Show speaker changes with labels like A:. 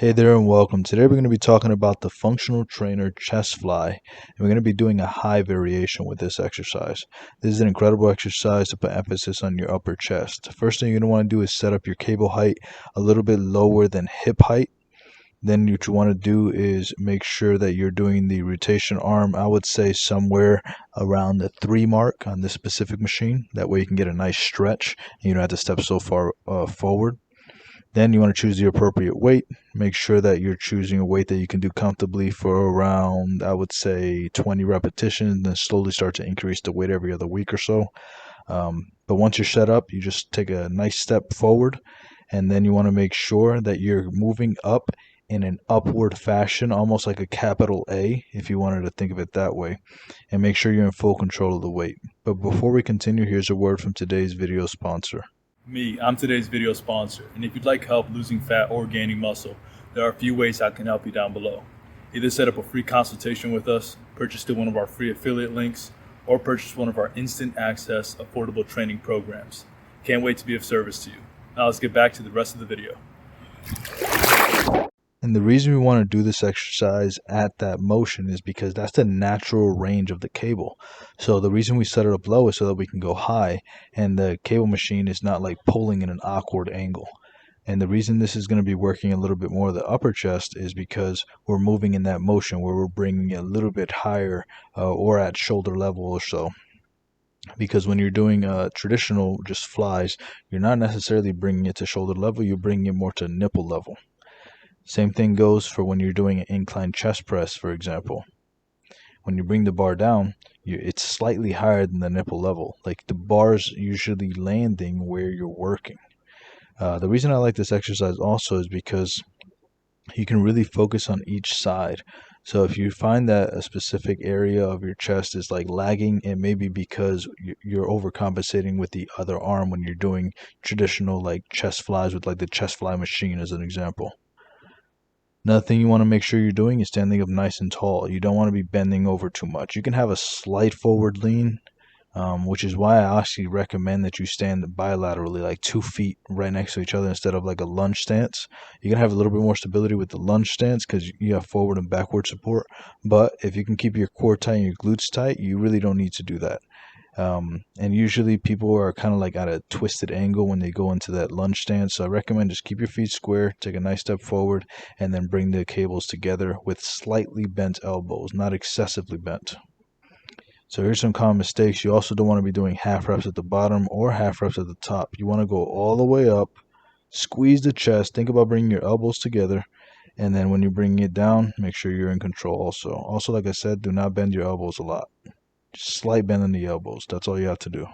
A: Hey there and welcome. Today we're going to be talking about the functional trainer chest fly, and we're going to be doing a high variation with this exercise. This is an incredible exercise to put emphasis on your upper chest. The first thing you're going to want to do is set up your cable height a little bit lower than hip height. Then what you want to do is make sure that you're doing the rotation arm, I would say somewhere around the 3 mark on this specific machine. That way you can get a nice stretch and you don't have to step so far forward. Then you want to choose the appropriate weight. Make sure that you're choosing a weight that you can do comfortably for around, I would say, 20 repetitions, then slowly start to increase the weight every other week or so. But once you're set up, you just take a nice step forward, and then you want to make sure that you're moving up in an upward fashion, almost like a capital A, if you wanted to think of it that way, and make sure you're in full control of the weight. But before we continue, here's a word from today's video sponsor.
B: I'm today's video sponsor, and if you'd like help losing fat or gaining muscle, there are a few ways I can help you down below. Either set up a free consultation with us, purchase one of our free affiliate links, or purchase one of our instant access affordable training programs. Can't wait to be of service to you. Now let's get back to the rest of the video.
A: And the reason we want to do this exercise at that motion is because that's the natural range of the cable. So the reason we set it up low is so that we can go high, and the cable machine is not like pulling in an awkward angle. And the reason this is going to be working a little bit more of the upper chest is because we're moving in that motion where we're bringing it a little bit higher or at shoulder level or so. Because when you're doing traditional just flies, you're not necessarily bringing it to shoulder level, you're bringing it more to nipple level. Same thing goes for when you're doing an incline chest press, for example. When you bring the bar down, it's slightly higher than the nipple level. Like the bar's usually landing where you're working. The reason I like this exercise also is because you can really focus on each side. So if you find that a specific area of your chest is like lagging, it may be because you're overcompensating with the other arm when you're doing traditional like chest flies with like the chest fly machine as an example. Another thing you want to make sure you're doing is standing up nice and tall. You don't want to be bending over too much. You can have a slight forward lean, which is why I actually recommend that you stand bilaterally, like 2 feet right next to each other instead of like a lunge stance. You can have a little bit more stability with the lunge stance because you have forward and backward support. But if you can keep your core tight and your glutes tight, you really don't need to do that. And usually people are kind of like at a twisted angle when they go into that lunge stance. So I recommend just keep your feet square, take a nice step forward, and then bring the cables together with slightly bent elbows, not excessively bent. So here's some common mistakes. You also don't want to be doing half reps at the bottom or half reps at the top. You want to go all the way up, squeeze the chest, think about bringing your elbows together, and then when you're bringing it down, make sure you're in control also. Also, like I said, do not bend your elbows a lot. Just slight bend in the elbows. That's all you have to do.